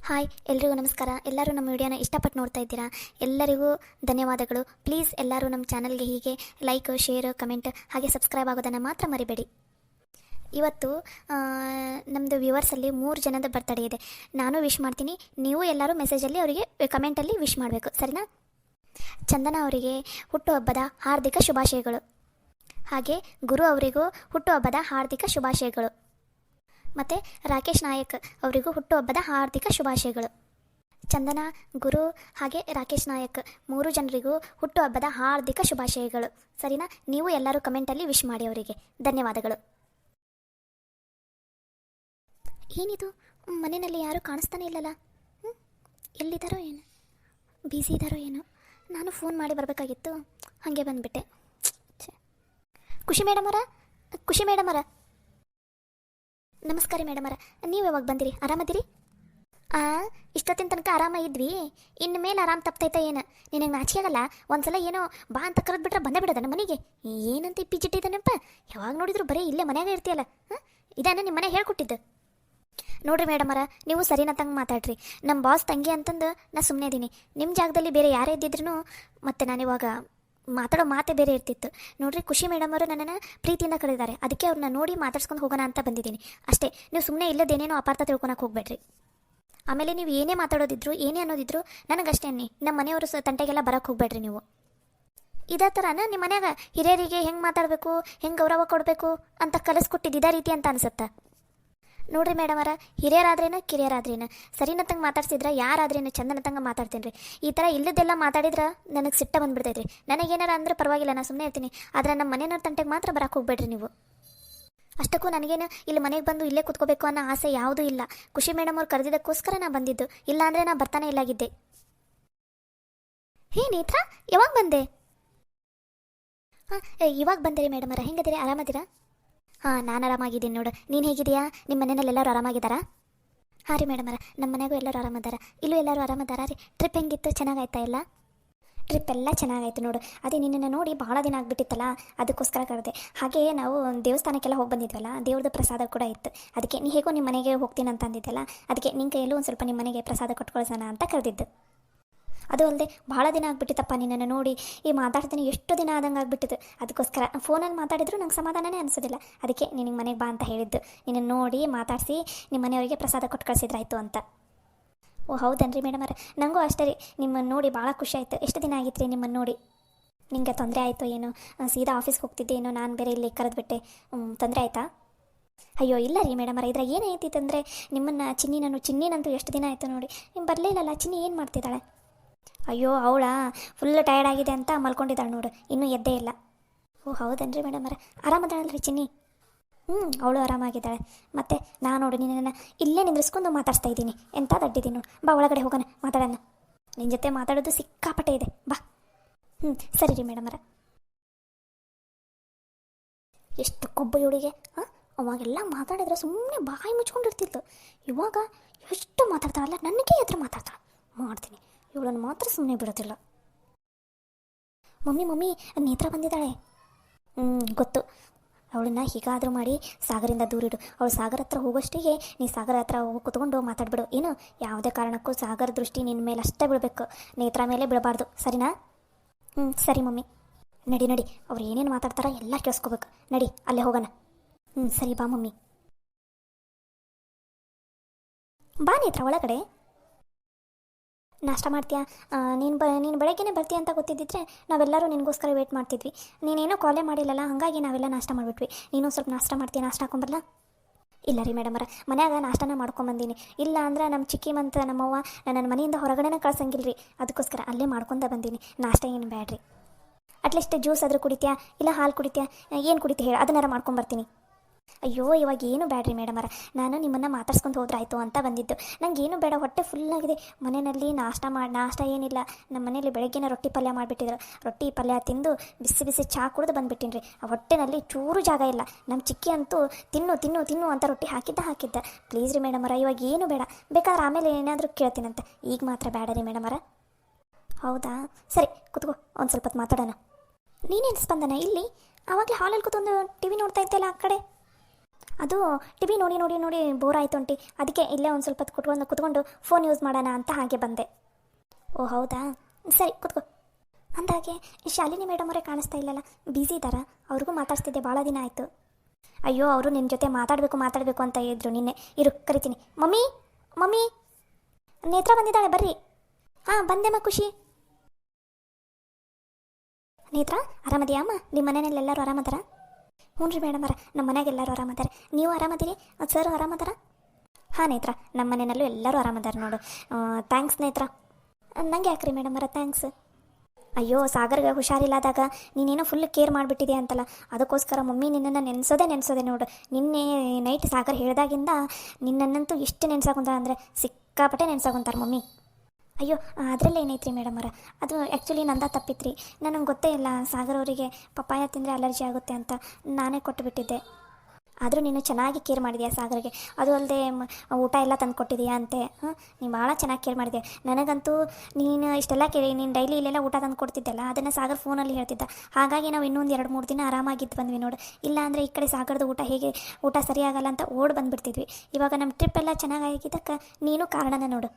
Hi ಎಲ್ರಿಗೂ ನಮಸ್ಕಾರ. ಎಲ್ಲರೂ ನಮ್ಮ ವಿಡಿಯೋನ ಇಷ್ಟಪಟ್ಟು ನೋಡ್ತಾ ಇದ್ದೀರಾ, ಎಲ್ಲರಿಗೂ ಧನ್ಯವಾದಗಳು. ಪ್ಲೀಸ್ ಎಲ್ಲರೂ ನಮ್ಮ ಚಾನಲ್ಗೆ ಹೀಗೆ ಲೈಕ್, ಶೇರ್, ಕಮೆಂಟ್ ಹಾಗೆ ಸಬ್ಸ್ಕ್ರೈಬ್ ಆಗೋದನ್ನು ಮಾತ್ರ ಮರಿಬೇಡಿ. ಇವತ್ತು ನಮ್ಮದು ವ್ಯೂವರ್ಸಲ್ಲಿ 3 ಜನದ ಬರ್ತಡೇ ಇದೆ. ನಾನು ವಿಶ್ ಮಾಡ್ತೀನಿ, ನೀವು ಎಲ್ಲರೂ ಮೆಸೇಜಲ್ಲಿ ಅವರಿಗೆ ಕಮೆಂಟಲ್ಲಿ ವಿಶ್ ಮಾಡಬೇಕು, ಸರಿನಾ? ಚಂದನ ಅವರಿಗೆ ಹುಟ್ಟುಹಬ್ಬದ ಹಾರ್ದಿಕ ಶುಭಾಶಯಗಳು. ಹಾಗೆ ಗುರು ಅವರಿಗೂ ಹುಟ್ಟುಹಬ್ಬದ ಹಾರ್ದಿಕ ಶುಭಾಶಯಗಳು. ಮತ್ತು ರಾಕೇಶ್ ನಾಯಕ್ ಅವರಿಗೂ ಹುಟ್ಟುಹಬ್ಬದ ಹಾರ್ದಿಕ ಶುಭಾಶಯಗಳು. ಚಂದನ, ಗುರು ಹಾಗೆ ರಾಕೇಶ್ ನಾಯಕ್ 3 ಜನರಿಗೂ ಹುಟ್ಟುಹಬ್ಬದ ಹಾರ್ದಿಕ ಶುಭಾಶಯಗಳು, ಸರಿನಾ? ನೀವು ಎಲ್ಲರೂ ಕಮೆಂಟಲ್ಲಿ ವಿಶ್ ಮಾಡಿ ಅವರಿಗೆ. ಧನ್ಯವಾದಗಳು. ಏನಿದು, ಮನೆಯಲ್ಲಿ ಯಾರೂ ಕಾಣಿಸ್ತಾನೆ ಇಲ್ಲಲ್ಲ? ಎಲ್ಲಿದ್ದಾರೋ ಏನು, ಬ್ಯುಸಿ ಇದ್ದಾರೋ ಏನೋ. ನಾನು ಫೋನ್ ಮಾಡಿ ಬರಬೇಕಾಗಿತ್ತು, ಹಾಗೆ ಬಂದುಬಿಟ್ಟೆ. ಖುಷಿ ಮೇಡಮ್ ಅವರ ನಮಸ್ಕಾರ ಮೇಡಮ್ ಅವರ. ನೀವು ಯಾವಾಗ ಬಂದಿರಿ? ಆರಾಮದಿರಿ? ಇಷ್ಟೊತ್ತಿನ ತನಕ ಆರಾಮ ಇದ್ವಿ, ಇನ್ನು ಮೇಲೆ ಆರಾಮ ತಪ್ತೈತ ಏನು? ನಿನಗೆ ನಾಚಿಕೆ ಆಗಲ್ಲ? ಒಂದ್ಸಲ ಏನೋ ಬಾ ಅಂತ ಕರೆದು ಬಿಟ್ರೆ ಬಂದೇ ಬಿಡೋದ ನಮ್ಮ ಮನೆಗೆ? ಏನಂತ ಇಪ್ಪಿಜಿಟ್ಟಿದ್ದಾನಪ್ಪ, ಯಾವಾಗ ನೋಡಿದ್ರು ಬರೀ ಇಲ್ಲೇ ಮನ್ಯಾಗ ಇರ್ತೀಯಲ್ಲ. ಇದಾನ ನಿಮ್ಮ ಮನೆ ಹೇಳ್ಕೊಟ್ಟಿದ್ದು? ನೋಡ್ರಿ ಮೇಡಮ್ ಅವರ, ನೀವು ಸರಿನಾ ತಂಗೆ ಮಾತಾಡ್ರಿ. ನಮ್ಮ ಬಾಸ್ ತಂಗಿ ಅಂತಂದು ನಾ ಸುಮ್ಮನೆ ಇದ್ದೀನಿ. ನಿಮ್ಮ ಜಾಗದಲ್ಲಿ ಬೇರೆ ಯಾರೇ ಇದ್ದಿದ್ರು ಮತ್ತೆ ನಾನಿವಾಗ ಮಾತಾಡೋ ಮಾತೇ ಬೇರೆ ಇರ್ತಿತ್ತು. ನೋಡ್ರಿ, ಖುಷಿ ಮೇಡಮ್ ಅವರು ನನ್ನನ್ನು ಪ್ರೀತಿಯಿಂದ ಕರೆದಿದ್ದಾರೆ, ಅದಕ್ಕೆ ಅವ್ರನ್ನ ನೋಡಿ ಮಾತಾಡ್ಸ್ಕೊಂಡು ಹೋಗೋಣ ಅಂತ ಬಂದಿದ್ದೀನಿ ಅಷ್ಟೇ. ನೀವು ಸುಮ್ಮನೆ ಇಲ್ಲದೇನೇನೋ ಅಪಾರ್ಥ ತಿಳ್ಕೊಳಕ್ಕೆ ಹೋಗ್ಬೇಡ್ರಿ. ಆಮೇಲೆ ನೀವು ಏನೇ ಮಾತಾಡೋದಿದ್ರು ಏನೇ ಅನ್ನೋದಿದ್ರು ನನಗಷ್ಟೇ ಅನ್ನಿ, ನಮ್ಮ ಮನೆಯವರು ತಂಟೆಗೆಲ್ಲ ಬರೋಕ್ಕೆ ಹೋಗ್ಬೇಡ್ರಿ ನೀವು. ಇದೇ ಥರನ ನಿಮ್ಮ ಮನ್ಯಾಗ ಹಿರಿಯರಿಗೆ ಹೆಂಗೆ ಮಾತಾಡಬೇಕು, ಹೆಂಗೆ ಗೌರವ ಕೊಡಬೇಕು ಅಂತ ಕಲಿಸ್ಕೊಟ್ಟಿದ್ದು ಇದೇ ರೀತಿ ಅಂತ ಅನಿಸುತ್ತೆ. ನೋಡ್ರಿ ಮೇಡಮ್ ಅವರ, ಹಿರಿಯರಾದ್ರೇನು ಕಿರಿಯರಾದ್ರೇನು ಸರಿನತ್ತಂಗೆ ಮಾತಾಡ್ಸಿದ್ರೆ ಯಾರಾದ್ರೇನು ಚಂದನತ್ತಂಗೆ ಮಾತಾಡ್ತೀನಿ ರೀ. ಈ ಥರ ಇಲ್ಲದೆಲ್ಲ ಮಾತಾಡಿದ್ರೆ ನನಗೆ ಸಿಟ್ಟ ಬಂದುಬಿಡ್ತೈತೆ ರೀ. ನನಗೇನಾರ ಅಂದ್ರೆ ಪರವಾಗಿಲ್ಲ, ನಾನು ಸುಮ್ಮನೆ ಇರ್ತೀನಿ. ಆದರೆ ನಮ್ಮ ಮನೆಯವ್ರ ತಂಟೆಗೆ ಮಾತ್ರ ಬರಕ್ಕೆ ಹೋಗ್ಬೇಡ್ರಿ ನೀವು. ಅಷ್ಟಕ್ಕೂ ನನಗೇನು ಇಲ್ಲಿ ಮನೆಗೆ ಬಂದು ಇಲ್ಲೇ ಕೂತ್ಕೋಬೇಕು ಅನ್ನೋ ಆಸೆ ಯಾವುದೂ ಇಲ್ಲ. ಖುಷಿ ಮೇಡಮ್ ಅವ್ರು ಕರೆದಿದ್ದಕ್ಕೋಸ್ಕರ ನಾನು ಬಂದಿದ್ದು, ಇಲ್ಲ ಅಂದರೆ ನಾನು ಬರ್ತಾನೆ ಇಲ್ಲಾಗಿದ್ದೆ. ಹೇ ನೇತ್ರ, ಯಾವಾಗ ಬಂದೆ? ಇವಾಗ ಬಂದಿರಿ ಮೇಡಮ್ ಅವರ. ಹೆಂಗದಿರಿ? ಆರಾಮದಿರಾ? ನಾನು ಆರಾಮಾಗಿದ್ದೀನಿ ನೋಡು. ನೀನು ಹೇಗಿದೆಯಾ? ನಿಮ್ಮ ಮನೆಯಲ್ಲಿ ಎಲ್ಲರೂ ಆರಾಮಾಗಿದ್ದಾರಾ? ರೀ ಮೇಡಮ್ ಅವರ, ನಮ್ಮ ಮನೆಗೂ ಎಲ್ಲರೂ ಆರಾಮದಾರ. ಇಲ್ಲೂ ಎಲ್ಲರೂ ಆರಾಮದಾರ ರೀ. ಟ್ರಿಪ್ ಹೆಂಗಿತ್ತು? ಚೆನ್ನಾಗಾಯ್ತಾ ಎಲ್ಲ? ಟ್ರಿಪ್ ಎಲ್ಲ ಚೆನ್ನಾಗಾಯ್ತು ನೋಡು. ಅದೇ ನಿನ್ನನ್ನು ನೋಡಿ ಭಾಳ ದಿನ ಆಗಿಬಿಟ್ಟಿತ್ತಲ್ಲ, ಅದಕ್ಕೋಸ್ಕರ ಕರೆದೆ. ಹಾಗೆ ನಾವು ದೇವಸ್ಥಾನಕ್ಕೆಲ್ಲ ಹೋಗಿ ಬಂದಿದ್ವಲ್ಲ, ದೇವ್ರದ್ದು ಪ್ರಸಾದ ಕೂಡ ಇತ್ತು. ಅದಕ್ಕೆ ನೀ ಹೇಗೋ ನಿಮ್ಮ ಮನೆಗೆ ಹೋಗ್ತೀನಿ ಅಂತ ಅಂದಿದ್ದಲ್ಲ, ಅದಕ್ಕೆ ನಿನ್ನ ಕೈಯಲ್ಲೂ ಒಂದು ಸ್ವಲ್ಪ ನಿಮ್ಮ ಮನೆಗೆ ಪ್ರಸಾದ ಕೊಟ್ಕೊಳ್ಸೋಣ ಅಂತ ಕರೆದಿದ್ದು. ಅದು ಅಲ್ಲದೆ ಭಾಳ ದಿನ ಆಗಿಬಿಟ್ಟಿತ್ತಪ್ಪ ನಿನ್ನನ್ನು ನೋಡಿ. ಈ ಮಾತಾಡ್ತೀನಿ ಎಷ್ಟು ದಿನ ಆದಂಗೆ ಆಗಿಬಿಟ್ಟಿದ್ದು. ಅದಕ್ಕೋಸ್ಕರ ಫೋನಲ್ಲಿ ಮಾತಾಡಿದ್ರು ನಂಗೆ ಸಮಾಧಾನನೇ ಅನಿಸೋದಿಲ್ಲ. ಅದಕ್ಕೆ ನಿನಗೆ ಮನೆಗೆ ಬಾ ಅಂತ ಹೇಳಿದ್ದು. ನಿನ್ನನ್ನು ನೋಡಿ ಮಾತಾಡಿಸಿ ನಿಮ್ಮ ಮನೆಯವರಿಗೆ ಪ್ರಸಾದ ಕೊಟ್ಟು ಕಳಿಸಿದ್ರಾಯ್ತು ಅಂತ. ಓ ಹೌದನ್ರಿ ಮೇಡಮ್ ಅವರೇ, ನನಗೂ ಅಷ್ಟೇ ರೀ. ನಿಮ್ಮನ್ನು ನೋಡಿ ಭಾಳ ಖುಷಿ ಆಯಿತು. ಎಷ್ಟು ದಿನ ಆಗಿತ್ತು ರೀ ನಿಮ್ಮನ್ನು ನೋಡಿ. ನಿಮಗೆ ತೊಂದರೆ ಆಯಿತು ಏನೋ? ಸೀದಾ ಆಫೀಸ್ಗೆ ಹೋಗ್ತಿದ್ದೆ ಏನೋ, ನಾನು ಬೇರೆ ಇಲ್ಲಿ ಕರೆದ್ಬಿಟ್ಟೆ. ತೊಂದರೆ ಆಯಿತಾ? ಅಯ್ಯೋ ಇಲ್ಲ ರೀ ಮೇಡಮ್ ಅವರೇ, ಇದ್ರಾಗ ಏನೈತಿತ್ತಂದರೆ ನಿಮ್ಮನ್ನು ಚಿನ್ನಿನಂತೂ ಎಷ್ಟು ದಿನ ಆಯಿತು ನೋಡಿ. ನೀವು ಬರಲಿಲ್ಲಲ್ಲ. ಚಿನ್ನಿ ಏನು ಮಾಡ್ತಿದ್ದಾಳೆ? ಅಯ್ಯೋ ಅವಳ ಫುಲ್ ಟಯರ್ಡ್ ಆಗಿದೆ ಅಂತ ಮಲ್ಕೊಂಡಿದ್ದಾಳೆ ನೋಡು, ಇನ್ನೂ ಎದ್ದೇ ಇಲ್ಲ. ಓ ಹೌದನ್ರಿ ಮೇಡಮ್ ಅವರೇ, ಆರಾಮದಾಳಲ್ರಿ ಚಿನ್ನಿ? ಅವಳು ಆರಾಮಾಗಿದ್ದಾಳೆ. ಮತ್ತು ನಾನು ನೋಡಿ ನಿನ್ನನ್ನು ಇಲ್ಲೇ ನಿಂದ್ರಿಸ್ಕೊಂಡು ಮಾತಾಡ್ಸ್ತಾ ಇದ್ದೀನಿ. ಎಂಥ ದಡ್ಡಿದ್ದೀನಿ ನೋಡು. ಬಾ ಒಳಗಡೆ ಹೋಗೋಣ, ಮಾತಾಡೋಣ. ನಿನ್ನ ಜೊತೆ ಮಾತಾಡೋದು ಸಿಕ್ಕಾಪಟ್ಟೆ ಇದೆ, ಬಾ. ಸರಿ ರೀ ಮೇಡಮ್ ಅವರೇ. ಎಷ್ಟು ಕೊಬ್ಬು ಇವಳಿಗೆ. ಅವಾಗೆಲ್ಲ ಮಾತಾಡಿದ್ರೆ ಸುಮ್ಮನೆ ಬಾಯಿ ಮುಚ್ಕೊಂಡಿರ್ತಿತ್ತು. ಇವಾಗ ಎಷ್ಟು ಮಾತಾಡ್ತಾಳಲ್ಲ, ನನಗೆ ಎದುರು ಮಾತಾಡ್ತಾಳೆ. ಮಾಡ್ತೀನಿ, ಇವಳನ್ನು ಮಾತ್ರ ಸುಮ್ಮನೆ ಬಿಡೋದಿಲ್ಲ. ಮಮ್ಮಿ ನೇತ್ರ ಬಂದಿದ್ದಾಳೆ. ಗೊತ್ತು. ಅವಳನ್ನ ಹೀಗಾದರೂ ಮಾಡಿ ಸಾಗರಿಂದ ದೂರಿಡು. ಅವಳು ಸಾಗರ ಹತ್ರ ಹೋಗೋಷ್ಟಿಗೆ ನೀ ಸಾಗರ ಹತ್ರ ಹೋಗಿ ಕುತ್ಕೊಂಡು ಮಾತಾಡ್ಬಿಡು. ಏನು, ಯಾವುದೇ ಕಾರಣಕ್ಕೂ ಸಾಗರ ದೃಷ್ಟಿ ನಿನ್ನ ಮೇಲೆ ಅಷ್ಟೇ ಬಿಡಬೇಕು, ನೇತ್ರ ಮೇಲೆ ಬಿಡಬಾರ್ದು, ಸರಿನಾ? ಸರಿ ಮಮ್ಮಿ. ನಡಿ, ಅವ್ರು ಏನೇನು ಮಾತಾಡ್ತಾರ ಎಲ್ಲ ಕೇಳಿಸ್ಕೋಬೇಕು. ನಡಿ, ಅಲ್ಲೇ ಹೋಗೋಣ. ಸರಿ ಬಾ ಮಮ್ಮಿ. ಬಾ ನೇತ್ರ ಒಳಗಡೆ. ನಾಷ್ಟ ಮಾಡ್ತೀಯಾ? ನೀನು ಬೆಳಗ್ಗೆನೇ ಬರ್ತೀಯ ಅಂತ ಗೊತ್ತಿದ್ದಿದ್ರೆ ನಾವೆಲ್ಲರೂ ನಿನಗೋಸ್ಕರ ವೇಟ್ ಮಾಡ್ತಿದ್ವಿ. ನೀನೇನೋ ಕಾಲೇ ಮಾಡಿಲ್ಲಲ್ಲ, ಹಾಗಾಗಿ ನಾವೆಲ್ಲ ನಾಷ್ಟ ಮಾಡಿಬಿಟ್ವಿ. ನೀನು ಸ್ವಲ್ಪ ನಾಷ್ಟ ಮಾಡ್ತೀಯ? ನಾಷ್ಟ ಹಾಕೊಂಬರಲ್ಲ? ಇಲ್ಲ ರೀ ಮೇಡಮ್ ಅವರ, ಮನ್ಯಾಗ ನಾಷ್ಟನ ಮಾಡ್ಕೊಂಬಂದೀನಿ. ಇಲ್ಲ ಅಂದ್ರೆ ನಮ್ಮ ಚಿಕ್ಕಿ ಮಂತ ನಮ್ಮವ್ವ ನನ್ನ ಮನೆಯಿಂದ ಹೊರಗಡೆನೇ ಕಳ್ಸಂಗಿಲ್ಲ ರೀ. ಅದಕ್ಕೋಸ್ಕರ ಅಲ್ಲೇ ಮಾಡ್ಕೊತ ಬಂದೀನಿ. ನಾಷ್ಟ ಏನು ಬೇಡ್ರಿ. ಅಟ್ಲೀಸ್ಟ್ ಜ್ಯೂಸ್ ಆದರೂ ಕುಡಿತೀಯಾ? ಇಲ್ಲ ಹಾಲು ಕುಡಿತೀಯಾ? ಏನು ಕುಡಿತೀಯ ಹೇಳಿ, ಅದನ್ನಾರ ಮಾಡ್ಕೊಂಬರ್ತೀನಿ. ಅಯ್ಯೋ ಇವಾಗ ಏನು ಬೇಡ್ರಿ ಮೇಡಮ್ ಅವರ, ನಾನು ನಿಮ್ಮನ್ನು ಮಾತಾಡ್ಸ್ಕೊಂಡು ಹೋದ್ರಾಯ್ತು ಅಂತ ಬಂದಿದ್ದು. ನನಗೇನು ಬೇಡ, ಹೊಟ್ಟೆ ಫುಲ್ಲಾಗಿದೆ. ಮನೆಯಲ್ಲಿ ನಾಷ್ಟ ಏನಿಲ್ಲ. ನಮ್ಮ ಮನೇಲಿ ಬೆಳಗ್ಗೆನೇ ರೊಟ್ಟಿ ಪಲ್ಯ ಮಾಡಿಬಿಟ್ಟಿದ್ರು. ರೊಟ್ಟಿ ಪಲ್ಯ ತಿಂದು ಬಿಸಿ ಬಿಸಿ ಚಹಾ ಕುಡಿದು ಬಂದುಬಿಟ್ಟಿನಿ ರೀ. ಆ ಹೊಟ್ಟೆನಲ್ಲಿ ಚೂರು ಜಾಗ ಇಲ್ಲ. ನಮ್ಮ ಚಿಕ್ಕಿ ಅಂತೂ ತಿನ್ನು ಅಂತ ರೊಟ್ಟಿ ಹಾಕಿದ್ದ. ಪ್ಲೀಸ್ ರೀ ಮೇಡಮ್ ಅವರ, ಇವಾಗ ಏನು ಬೇಡ. ಬೇಕಾದ್ರೆ ಆಮೇಲೆ ಏನಾದರೂ ಕೇಳ್ತೀನಂತೆ, ಈಗ ಮಾತ್ರ ಬೇಡ ರೀ ಮೇಡಮ್ ಅವರ. ಹೌದಾ, ಸರಿ ಕೂತ್ಕೋ, ಒಂದು ಸ್ವಲ್ಪ ಹೊತ್ತು ಮಾತಾಡೋಣ. ನೀನೇನು ಸ್ಪಂದನ ಇಲ್ಲಿ? ಆವಾಗಲೇ ಹಾಲಲ್ಲಿ ಕೂತ್ಕೊಂಡು ಟಿ ವಿ ನೋಡ್ತಾ ಇದ್ದಲ್ಲ ಆ ಕಡೆ. ಅದು ಟಿ ವಿ ನೋಡಿ ನೋಡಿ ನೋಡಿ ಬೋರ್ ಆಯಿತು ಅಂಟಿ, ಅದಕ್ಕೆ ಇಲ್ಲೇ ಒಂದು ಸ್ವಲ್ಪ ಹೊತ್ತು ಕುತ್ಕೊಂಡು ಫೋನ್ ಯೂಸ್ ಮಾಡೋಣ ಅಂತ ಹಾಗೆ ಬಂದೆ. ಓ ಹೌದಾ, ಸರಿ ಕುತ್ಕೋ. ಅಂದಾಗೆ ಶಾಲಿನಿ ಮೇಡಮ್ ಅವರೇ ಕಾಣಿಸ್ತಾ ಇಲ್ಲಲ್ಲ, ಬ್ಯುಸಿ ಇದ್ದಾರಾ? ಅವ್ರಿಗೂ ಮಾತಾಡ್ಸ್ತಿದ್ದೆ, ಭಾಳ ದಿನ ಆಯಿತು. ಅಯ್ಯೋ, ಅವರು ನಿನ್ನ ಜೊತೆ ಮಾತಾಡಬೇಕು ಅಂತ ಇದ್ರು ನಿನ್ನೆ. ಇರು ಕರಿತೀನಿ. ಮಮ್ಮಿ ಮಮ್ಮಿ, ನೇತ್ರ ಬಂದಿದ್ದಾಳೆ, ಬರ್ರಿ. ಹಾಂ ಬಂದೆಮ್ಮ ಖುಷಿ. ನೇತ್ರ ಆರಾಮದಿಯಾ ಅಮ್ಮ? ನಿಮ್ಮ ಮನೆಯಲ್ಲೆಲ್ಲರೂ ಆರಾಮದಾರ? ಹ್ಞೂ ರೀ ಮೇಡಮರ, ನಮ್ಮ ಮನೆಯಾಗ ಎಲ್ಲರೂ ಆರಾಮದಾರೆ. ನೀವು ಆರಾಮದಿರಿ? ಸರ್ ಆರಾಮದಾರ? ಹಾಂ ನೇತ್ರ, ನಮ್ಮ ಮನೆಯಲ್ಲೂ ಎಲ್ಲರೂ ಆರಾಮದಾರ ನೋಡು. ಥ್ಯಾಂಕ್ಸ್ ನೇತ್ರ. ನಂಗೆ ಯಾಕ್ರಿ ಮೇಡಮರ ಥ್ಯಾಂಕ್ಸ್? ಅಯ್ಯೋ, ಸಾಗರ್ಗೆ ಹುಷಾರಿಲ್ಲದಾಗ ನೀನೇನೋ ಫುಲ್ ಕೇರ್ ಮಾಡಿಬಿಟ್ಟಿದೆ ಅಂತಲ್ಲ, ಅದಕ್ಕೋಸ್ಕರ ಮಮ್ಮಿ ನಿನ್ನನ್ನು ನೆನೆಸೋದೆ ನೋಡು. ನಿನ್ನೆ ನೈಟ್ ಸಾಗರ್ ಹೇಳಿದಾಗಿಂದ ನಿನ್ನನ್ನಂತೂ ಎಷ್ಟು ನೆನೆಸಾಕೊಂತಾರೆ ಅಂದರೆ ಸಿಕ್ಕಾಪಟ್ಟೆ ನೆನೆಸಾಕೊಂತಾರೆ ಮಮ್ಮಿ. ಅಯ್ಯೋ, ಅದರಲ್ಲೇ ಏನೈತ್ರಿ ಮೇಡಮರ, ಅದು ಆ್ಯಕ್ಚುಲಿ ನಂದ ತಪ್ಪಿತ್ರಿ. ನನಗೆ ಗೊತ್ತೇ ಇಲ್ಲ ಸಾಗರ್ ಅವರಿಗೆ ಪಪ್ಪಾಯ ತಿಂದರೆ ಅಲರ್ಜಿ ಆಗುತ್ತೆ ಅಂತ, ನಾನೇ ಕೊಟ್ಟುಬಿಟ್ಟಿದ್ದೆ. ಆದರೂ ನೀನು ಚೆನ್ನಾಗಿ ಕೇರ್ ಮಾಡಿದೆಯಾ ಸಾಗರ್ಗೆ. ಅದು ಅಲ್ಲದೆ ಊಟ ಎಲ್ಲ ತಂದು ಕೊಟ್ಟಿದೆಯಾ ಅಂತೆ. ನೀನು ಭಾಳ ಚೆನ್ನಾಗಿ ಕೇರ್ ಮಾಡಿದೆ. ನನಗಂತೂ ನೀನು ಇಷ್ಟೆಲ್ಲ ನೀನು ಡೈಲಿ ಇಲ್ಲೆಲ್ಲ ಊಟ ತಂದು ಕೊಡ್ತಿದ್ದೆಲ್ಲ, ಅದನ್ನು ಸಾಗರ್ ಫೋನಲ್ಲಿ ಹೇಳ್ತಿದ್ದ. ಹಾಗಾಗಿ ನಾವು ಇನ್ನೊಂದು 2-3 ದಿನ ಆರಾಮಾಗಿದ್ದು ಬಂದ್ವಿ ನೋಡು. ಇಲ್ಲ ಅಂದರೆ ಈ ಕಡೆ ಸಾಗರದ ಊಟ ಸರಿಯಾಗಲ್ಲ ಅಂತ ಓಡ್ ಬಂದುಬಿಡ್ತಿದ್ವಿ. ಇವಾಗ ನಮ್ಮ ಟ್ರಿಪ್ ಎಲ್ಲ ಚೆನ್ನಾಗಾಗಿದ್ದಕ್ಕೆ ನೀನು ಕಾರಣನೇ ನೋಡು.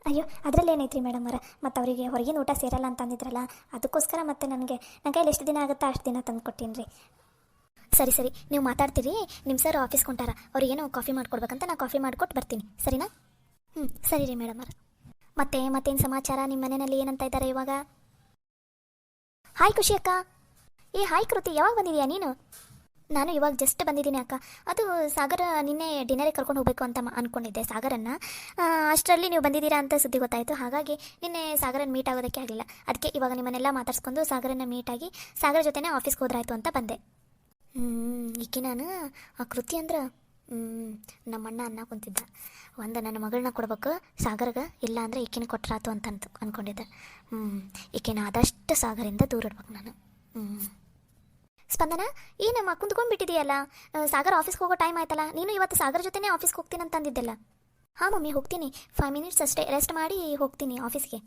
ಅಯ್ಯೋ, ಅದರಲ್ಲಿ ಏನೈತ್ರಿ ಮೇಡಮರ, ಮತ್ತು ಅವರಿಗೆ ಹೊರಗಿನ ಊಟ ಸೇರಲ್ಲ ಅಂತ ಅಂದಿದ್ರಲ್ಲ, ಅದಕ್ಕೋಸ್ಕರ ಮತ್ತೆ ನನ್ನ ಕೈಯಲ್ಲಿ ಎಷ್ಟು ದಿನ ಆಗುತ್ತಾ ಅಷ್ಟು ದಿನ ತಂದು ಕೊಟ್ಟೀನಿ ರೀ. ಸರಿ, ನೀವು ಮಾತಾಡ್ತೀರಿ. ನಿಮ್ಮ ಸರ್ ಆಫೀಸ್ಗೆ ಹೊಂಟಾರ, ಅವ್ರಿಗೇನೋ ಕಾಫಿ ಮಾಡಿಕೊಡ್ಬೇಕಂತ ನಾನು ಕಾಫಿ ಮಾಡಿಕೊಟ್ಟು ಬರ್ತೀನಿ, ಸರಿನಾ? ಸರಿ ರೀ ಮೇಡಮರ. ಮತ್ತೇನು ಸಮಾಚಾರ? ನಿಮ್ಮ ಮನೆಯಲ್ಲಿ ಏನಂತ ಇದ್ದಾರೆ ಇವಾಗ? ಹಾಯ್ ಖುಷಿ ಅಕ್ಕ. ಹಾಯ್ ಕೃತಿ, ಯಾವಾಗ ಬಂದಿದೆಯಾ ನೀನು? ನಾನು ಇವಾಗ ಜಸ್ಟ್ ಬಂದಿದ್ದೀನಿ ಅಕ್ಕ. ಅದು ಸಾಗರ ನಿನ್ನೆ ಡಿನ್ನರಿಗೆ ಕರ್ಕೊಂಡು ಹೋಗಬೇಕು ಅಂತ ಅಂದ್ಕೊಂಡಿದ್ದೆ ಸಾಗರನ್ನು. ಅಷ್ಟರಲ್ಲಿ ನೀವು ಬಂದಿದ್ದೀರಾ ಅಂತ ಸುದ್ದಿ ಗೊತ್ತಾಯಿತು. ಹಾಗಾಗಿ ನಿನ್ನೆ ಸಾಗರನ್ನು ಮೀಟ್ ಆಗೋದಕ್ಕೆ ಆಗಲಿಲ್ಲ. ಅದಕ್ಕೆ ಇವಾಗ ನಿಮ್ಮನ್ನೆಲ್ಲ ಮಾತಾಡ್ಸ್ಕೊಂಡು ಸಾಗರನ್ನು ಮೀಟಾಗಿ ಸಾಗರ ಜೊತೆನೇ ಆಫೀಸ್ಗೆ ಹೋದ್ರಾಯ್ತು ಅಂತ ಬಂದೆ. ಈಕೆ ನಾನು ಆ ಕೃತಿ ಅಂದ್ರೆ ನಮ್ಮಣ್ಣ ಅನ್ನ ಕುಂತಿದ್ದ, ಒಂದು ನನ್ನ ಮಗಳನ್ನ ಕೊಡ್ಬೇಕು ಸಾಗರ್ಗೆ, ಇಲ್ಲ ಅಂದರೆ ಈಕಿನ ಕೊಟ್ಟರಾತು ಅಂತ ಅಂದ್ಕೊಂಡಿದ್ದೆ. ಈಕೆನ ಆದಷ್ಟು ಸಾಗರಿಂದ ದೂರ ಇಡ್ಬೇಕು ನಾನು. ಸ್ಪಂದನ, ಏನಮ್ಮ ಕುಂತ್ಕೊಂಡ್ಬಿಟ್ಟಿದೆಯಲ್ಲ? ಸಾಗರ್ ಆಫೀಸ್ಗೆ ಹೋಗೋ ಟೈಮ್ ಆಯ್ತಲ್ಲ, ನೀನು ಇವತ್ತು ಸಾಗರ್ ಜೊತೆನೇ ಆಫೀಸ್ಗೆ ಹೋಗ್ತೀನಿ ಅಂತ ಅಂದಿದ್ದೆಲ್ಲ. ಹಾಂ ಮಮ್ಮಿ, ಹೋಗ್ತೀನಿ. 5 ಮಿನಿಟ್ಸ್ ಅಷ್ಟೇ ರೆಸ್ಟ್ ಮಾಡಿ ಹೋಗ್ತೀನಿ ಆಫೀಸ್ಗೆ.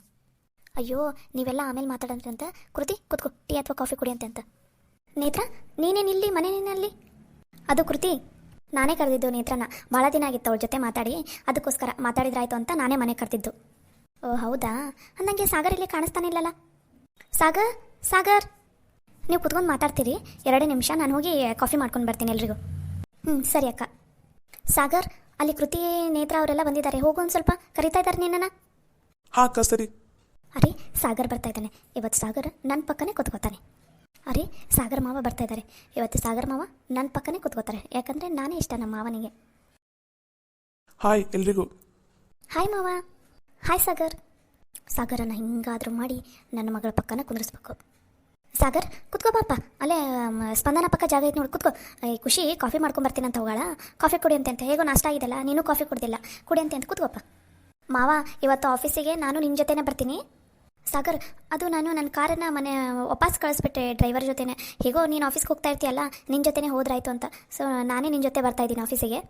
ಅಯ್ಯೋ, ನೀವೆಲ್ಲ ಆಮೇಲೆ ಮಾತಾಡಂತ್ರಂತ. ಕೃತಿ ಕೂತ್ಕೋ, ಟೀ ಅಥವಾ ಕಾಫಿ ಕುಡಿಯಂತೆ ಅಂತ. ನೇತ್ರ, ನೀನೇನಿಲ್ಲಿ ಮನೆಯಲ್ಲಿ? ಅದು ಕೃತಿ, ನಾನೇ ಕರೆದಿದ್ದು ನೇತ್ರನ. ಭಾಳ ದಿನ ಆಗಿತ್ತು ಅವಳ ಜೊತೆ ಮಾತಾಡಿ, ಅದಕ್ಕೋಸ್ಕರ ಮಾತಾಡಿದ್ರಾಯ್ತು ಅಂತ ನಾನೇ ಮನೆ ಕರೆದಿದ್ದು. ಓ ಹೌದಾ, ನನಗೆ ಸಾಗರ್ ಇಲ್ಲಿ ಕಾಣಿಸ್ತಾನೆ ಇಲ್ಲಲ್ಲ. ಸಾಗರ್, ನೀವು ಕುತ್ಕೊಂಡು ಮಾತಾಡ್ತೀರಿ 2 ನಿಮಿಷ, ನಾನು ಹೋಗಿ ಕಾಫಿ ಮಾಡ್ಕೊಂಡು ಬರ್ತೀನಿ ಎಲ್ರಿಗೂ. ಸರಿ ಅಕ್ಕ. ಸಾಗರ್, ಅಲ್ಲಿ ಕೃತಿ ನೇತ್ರ ಅವರೆಲ್ಲ ಬಂದಿದ್ದಾರೆ, ಹೋಗು, ಒಂದು ಸ್ವಲ್ಪ ಕರಿತಾ ಇದ್ದಾರೆ ನಿನ್ನನ್ನು. ಹಾಂ ಅಕ್ಕ, ಸರಿ. ಅರೆ, ಸಾಗರ್ ಬರ್ತಾ ಇದ್ದಾನೆ ಇವತ್ತು. ಸಾಗರ್ ನನ್ನ ಪಕ್ಕನೇ ಕೂತ್ಕೋತಾನೆ. ಅರೆ, ಸಾಗರ್ ಮಾವ ಬರ್ತಾ ಇದ್ದಾರೆ ಇವತ್ತು. ಸಾಗರ್ ಮಾವ ನನ್ನ ಪಕ್ಕನೇ ಕೂತ್ಕೋತಾರೆ, ಯಾಕಂದರೆ ನಾನೇ ಇಷ್ಟ ನಮ್ಮ ಮಾವನಿಗೆ. ಹಾಯ್ ಎಲ್ರಿಗೂ. ಹಾಯ್ ಮಾವ. ಹಾಯ್ ಸಾಗರ್. ಸಾಗರನ್ನು ಹಿಂಗಾದರೂ ಮಾಡಿ ನನ್ನ ಮಗಳ ಪಕ್ಕನ ಕುಂದಿರಿಸ್ಬೇಕು. ಸಾಗರ್ ಕುತ್ಕೋ ಪಾಪ, ಅಲ್ಲೇ ಸ್ಪಂದನ ಪಕ್ಕ ಜಾಗ ಐತೆ ನೋಡಿ, ಕುತ್ಕೋ. ಖುಷಿ ಕಾಫಿ ಮಾಡ್ಕೊಂಬರ್ತೀನಿ ಅಂತ ಹೋಗೋಣ, ಕಾಫಿ ಕುಡಿಯಂತೆ ಅಂತ. ಹೇಗೋ ನಾಷ್ಟ ಆಗಿದೆಲ್ಲ, ನೀನು ಕಾಫಿ ಕುಡ್ದಿಲ್ಲ, ಕುಡಿಯಂತೆ ಅಂತ ಕೂತ್ಕೋಪ್ಪ. ಮಾವ, ಇವತ್ತು ಆಫೀಸಿಗೆ ನಾನು ನಿನ್ನ ಜೊತೆನೇ ಬರ್ತೀನಿ. ಸಾಗರ್, ಅದು ನಾನು ನನ್ನ ಕಾರನ್ನು ವಾಪಸ್ ಕಳಿಸ್ಬಿಟ್ಟೆ ಡ್ರೈವರ್ ಜೊತೆನೇ. ಹೇಗೋ ನೀನು ಆಫೀಸ್ಗೆ ಹೋಗ್ತಾ ಇರ್ತೀಯಲ್ಲ, ನಿನ್ನ ಜೊತೆನೇ ಹೋದ್ರಾಯ್ತು ಅಂತ. ಸೊ ನಾನೇ ನಿನ್ನ ಜೊತೆ ಬರ್ತಾ ಇದ್ದೀನಿ ಆಫೀಸಿಗೆ.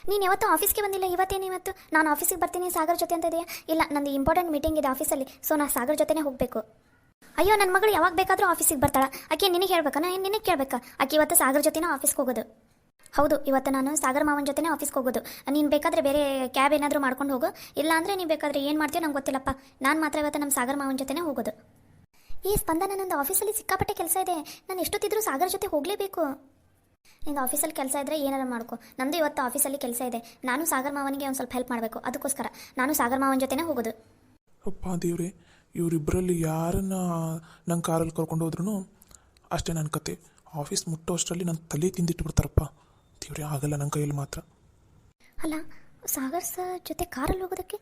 ನೀನು ಯಾವತ್ತೂ ಆಫೀಸ್ಗೆ ಬಂದಿಲ್ಲ, ಇವತ್ತು ನಾನು ಆಫೀಸಿಗೆ ಬರ್ತೀನಿ ಸಾಗರ್ ಜೊತೆ ಅಂತ ಇದೆಯಾ? ಇಲ್ಲ, ನಂದು ಇಂಪಾರ್ಟೆಂಟ್ ಮೀಟಿಂಗ್ ಇದೆ ಆಫೀಸಲ್ಲಿ, ಸೊ ನಾನು ಸಾಗರ್ ಜೊತೆನೇ ಹೋಗಬೇಕು. ಅಯ್ಯೋ, ನನ್ನ ಮಗಳು ಯಾವಾಗ ಬೇಕಾದರೂ ಆಫೀಸಿಗೆ ಬರ್ತಾಳೆ. ಆಕೆ ನಿನಗೆ ಹೇಳ್ಬೇಕಾ? ನಾನು ನಿನಗೆ ಕೇಳಬೇಕಾ? ಆಕೆ ಇವತ್ತು ಸಾಗರ್ ಜೊತೆನೇ ಆಫೀಸ್ಗೆ ಹೋಗೋದು. ಹೌದು, ಇವತ್ತು ನಾನು ಸಾಗರ್ ಮಾವನ ಜೊತೆನೇ ಆಫೀಸ್ಗೆ ಹೋಗೋದು. ನೀನು ಬೇಕಾದರೆ ಬೇರೆ ಕ್ಯಾಬ್ ಏನಾದರೂ ಮಾಡ್ಕೊಂಡು ಹೋಗು, ಇಲ್ಲ ಅಂದರೆ ನೀವು ಬೇಕಾದರೆ ಏನು ಮಾಡ್ತೀಯೋ ನಂಗೆ ಗೊತ್ತಿಲ್ಲಪ್ಪ. ನಾನು ಮಾತ್ರ ಇವತ್ತು ನಮ್ಮ ಸಾಗರ್ ಮಾವನ ಜೊತೆನೇ ಹೋಗೋದು. ಈ ಸ್ಪಂದನ, ನಂದು ಆಫೀಸಲ್ಲಿ ಸಿಕ್ಕಾಪಟ್ಟೆ ಕೆಲಸ ಇದೆ, ನಾನು ಎಷ್ಟೊತ್ತಿದ್ರೂ ಸಾಗರ್ ಜೊತೆ ಹೋಗಲೇಬೇಕು. ನಿಂಗೆ ಆಫೀಸಲ್ಲಿ ಕೆಲಸ ಇದ್ದರೆ ಏನಾರು ಮಾಡ್ಕೊ. ನಮ್ಮದು ಇವತ್ತು ಆಫೀಸಲ್ಲಿ ಕೆಲಸ ಇದೆ, ನಾನು ಸಾಗರ್ ಮಾವನಿಗೆ ಒಂದು ಸ್ವಲ್ಪ ಹೆಲ್ಪ್ ಮಾಡಬೇಕು. ಅದಕ್ಕೋಸ್ಕರ ನಾನು ಸಾಗರ್ ಮಾವನ ಜೊತೆನೇ ಹೋಗೋದು. ಅಪ್ಪ ದೇವ್ರೆ, ಇವರಿಬ್ಬರಲ್ಲಿ ಯಾರನ್ನ ನಂಗೆ ಕಾರಲ್ಲಿ ಕರ್ಕೊಂಡು ಹೋದ್ರೂ ಅಷ್ಟೇ ನನ್ನ ಕತೆ. ಆಫೀಸ್ ಮುಟ್ಟೋ ಅಷ್ಟರಲ್ಲಿ ನನ್ನ ತಲೆ ತಿಂದಿಟ್ಟು ಬಿಡ್ತಾರಪ್ಪ ದೇವ್ರೆ, ಆಗಲ್ಲ ನನ್ನ ಕೈಯಲ್ಲಿ ಮಾತ್ರ. ಅಲ್ಲ, ಸಾಗರ್ ಸರ್ ಜೊತೆ ಕಾರಲ್ಲಿ ಹೋಗೋದಕ್ಕೆ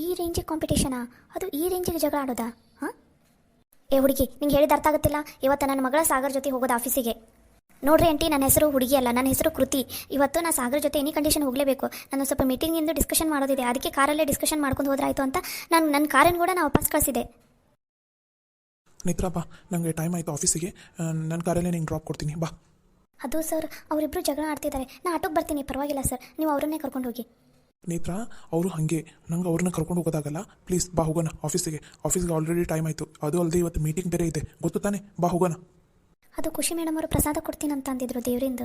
ಈ ರೇಂಜಿಗೆ ಕಾಂಪಿಟೇಷನಾ? ಅದು ಈ ರೇಂಜಿಗೆ ಜಗಳ ಆಡೋದಾ? ಹಾಂ, ಹುಡುಗಿ, ನಿಂಗೆ ಹೇಳಿದ ಅರ್ಥ ಆಗುತ್ತಿಲ್ಲ. ಇವತ್ತು ನನ್ನ ಮಗಳ ಸಾಗರ್ ಜೊತೆ ಹೋಗೋದು ಆಫೀಸಿಗೆ. ನೋಡ್ರಿ ಆಂಟಿ, ನನ್ನ ಹೆಸರು ಹುಡುಗಿ ಅಲ್ಲ, ನನ್ನ ಹೆಸರು ಕೃತಿ. ಇವತ್ತು ನಾನು ಸಾಗರ್ ಜೊತೆ ಎನಿ ಕಂಡೀಷನ್ ಹೋಗಲೇಬೇಕು. ನಾನು ಸ್ವಲ್ಪ ಮೀಟಿಂಗಿಂದು ಡಿಸ್ಕಷನ್ ಮಾಡೋದಿದೆ, ಅದಕ್ಕೆ ಕಾರಲ್ಲೇ ಡಿಸ್ಕಷನ್ ಮಾಡ್ಕೊಂಡು ಹೋದ್ರಾಯ್ತು ಅಂತ ನಾನು ನನ್ನ ಕಾರನ್ನು ಕೂಡ ನಾನು ವಾಪಸ್ ಕಳಿಸಿದೆ. ನೇತ್ರ ಬಾ, ನನಗೆ ಟೈಮ್ ಆಯಿತು ಆಫೀಸಿಗೆ, ನನ್ನ ಕಾರಲ್ಲೇ ನಿಂಗೆ ಡ್ರಾಪ್ ಕೊಡ್ತೀನಿ, ಬಾ. ಅದು ಸರ್, ಅವರಿಬ್ಬರು ಜಗಳ ಆಡ್ತಿದ್ದಾರೆ, ನಾನು ಆಟೋಗೆ ಬರ್ತೀನಿ, ಪರವಾಗಿಲ್ಲ ಸರ್, ನೀವು ಅವರನ್ನೇ ಕರ್ಕೊಂಡು ಹೋಗಿ. ನೇತ್ರ, ಅವರು ಹಾಗೆ ನಂಗೆ ಅವ್ರನ್ನ ಕರ್ಕೊಂಡು ಹೋಗೋದಾಗಲ್ಲ, ಪ್ಲೀಸ್ ಬಾ ಹೋಗೋಣ ಆಫೀಸಿಗೆ ಆಲ್ರೆಡಿ ಟೈಮ್ ಆಯಿತು. ಅದು ಅಲ್ಲದೆ ಇವತ್ತು ಮೀಟಿಂಗ್ ಬೇರೆ ಇದೆ, ಗೊತ್ತು ತಾನೆ, ಬಾ ಹೋಗೋಣ. ಅದು ಖುಷಿ ಮೇಡಮ್ ಅವರು ಪ್ರಸಾದ ಕೊಡ್ತೀನಿ ಅಂತ ಅಂದಿದ್ರು ದೇವರಿಂದ.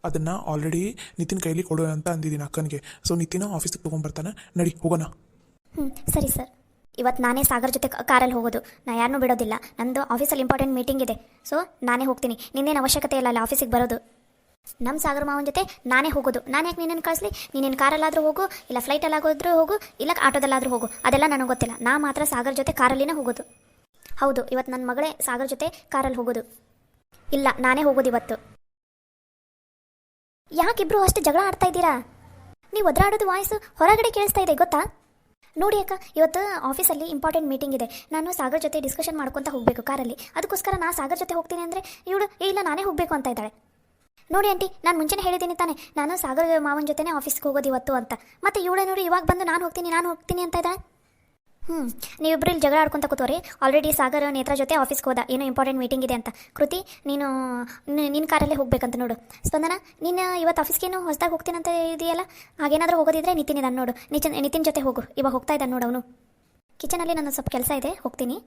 ಅದನ್ನು ಆಲ್ರೆಡಿ ನಿತಿನ್ ಕೈಲಿ ಕೊಡು ಅಂತ ಅಂದಿದ್ದೀನಿ ಅಕ್ಕನಿಗೆ. ಸೊ ನಿತಿನ ಆಫೀಸಿಗೆ ತೊಗೊಂಬರ್ತಾನೆ, ನಡಿ ಹೋಗೋಣ. ಸರಿ ಸರ್. ಇವತ್ತು ನಾನೇ ಸಾಗರ್ ಜೊತೆ ಕಾರಲ್ಲಿ ಹೋಗೋದು, ನಾ ಯಾರನ್ನೂ ಬಿಡೋದಿಲ್ಲ. ನಂದು ಆಫೀಸಲ್ಲಿ ಇಂಪಾರ್ಟೆಂಟ್ ಮೀಟಿಂಗ್ ಇದೆ, ಸೊ ನಾನೇ ಹೋಗ್ತೀನಿ. ನಿನ್ನೇನು ಅವಶ್ಯಕತೆ ಇಲ್ಲ ಅಲ್ಲಿ ಆಫೀಸಿಗೆ ಬರೋದು. ನಮ್ಮ ಸಾಗರ್ ಮಾವನ ಜೊತೆ ನಾನೇ ಹೋಗೋದು. ನಾನು ಯಾಕೆ ನೀನೇನು ಕಳಿಸ್ಲಿ? ನೀನೇನು ಕಾರಲ್ಲಾದರೂ ಹೋಗು, ಇಲ್ಲ ಫ್ಲೈಟಲ್ಲಾಗೋದ್ರೂ ಹೋಗು, ಇಲ್ಲ ಆಟೋದಲ್ಲಾದರೂ ಹೋಗು, ಅದೆಲ್ಲ ನನಗೆ ಗೊತ್ತಿಲ್ಲ. ನಾ ಮಾತ್ರ ಸಾಗರ್ ಜೊತೆ ಕಾರಲ್ಲಿನೇ ಹೋಗೋದು. ಹೌದು, ಇವತ್ತು ನನ್ನ ಮಗಳೇ ಸಾಗರ್ ಜೊತೆ ಕಾರಲ್ಲಿ ಹೋಗೋದು. ಇಲ್ಲ, ನಾನೇ ಹೋಗೋದು ಇವತ್ತು. ಯಾಕಿಬ್ರು ಅಷ್ಟು ಜಗಳ ಆಡ್ತಾ ಇದ್ದೀರಾ? ನೀವು ಒದರಾಡೋದು ವಾಯ್ಸು ಹೊರಗಡೆ ಕೇಳಿಸ್ತಾ ಇದೆ ಗೊತ್ತಾ? ನೋಡಿ ಅಕ್ಕ, ಇವತ್ತು ಆಫೀಸಲ್ಲಿ ಇಂಪಾರ್ಟೆಂಟ್ ಮೀಟಿಂಗ್ ಇದೆ. ನಾನು ಸಾಗರ್ ಜೊತೆ ಡಿಸ್ಕಷನ್ ಮಾಡ್ಕೊತ ಹೋಗಬೇಕು ಕಾರಲ್ಲಿ. ಅದಕ್ಕೋಸ್ಕರ ನಾ ಸಾಗರ್ ಜೊತೆ ಹೋಗ್ತೀನಿ ಅಂದರೆ ಇವಳು ಇಲ್ಲ ನಾನೇ ಹೋಗಬೇಕು ಅಂತ ಇದ್ದಾಳೆ. ನೋಡಿ ಆಂಟಿ, ನಾನು ಮುಂಚೆನೇ ಹೇಳಿದ್ದೀನಿ ತಾನೆ, ನಾನು ಸಾಗರ್ ಮಾವನ ಜೊತೆನೇ ಆಫೀಸ್ಗೆ ಹೋಗೋದು ಇವತ್ತು ಅಂತ. ಮತ್ತು ಇವಳೇ ನೋಡಿ ಇವಾಗ ಬಂದು ನಾನು ಹೋಗ್ತೀನಿ ಅಂತ ಇದ್ದಾಳೆ. ನೀವಿಬ್ಬರು ಇಲ್ಲಿ ಜಗಳ ಆಡ್ಕೊತ ಕೂತವ್ರಿ. ಆಲ್ರೆಡಿ ಸಾಗರ್ ನೇತ್ರ ಜೊತೆ ಆಫೀಸ್ಗೆ ಹೋದ, ಏನೋ ಇಂಪಾರ್ಟೆಂಟ್ ಮೀಟಿಂಗ್ ಇದೆ ಅಂತ. ಕೃತಿ, ನೀನು ನಿನ್ನ ಕಾರಲ್ಲೇ ಹೋಗ್ಬೇಕಂತ ನೋಡು. ಸ್ಪಂದನ, ನೀನು ಇವತ್ತು ಆಫೀಸ್ಗೇನು ಹೊಸದಾಗಿ ಹೋಗ್ತೀನಿ ಅಂತ ಇದೆಯಲ್ಲ, ಹಾಗೇನಾದರೂ ಹೋಗೋದಿದ್ರೆ ನಿತಿನ್ ಇದ್ದಾನೆ ನೋಡು. ನಿತಿನ್ ಜೊತೆ ಹೋಗು, ಇವಾಗ ಹೋಗ್ತಾ ಇದ್ದಾನೆ ನೋಡು ಅವನು. ಕಿಚನಲ್ಲಿ ನನ್ನ ಸ್ವಲ್ಪ ಕೆಲಸ ಇದೆ, ಹೋಗ್ತೀನಿ.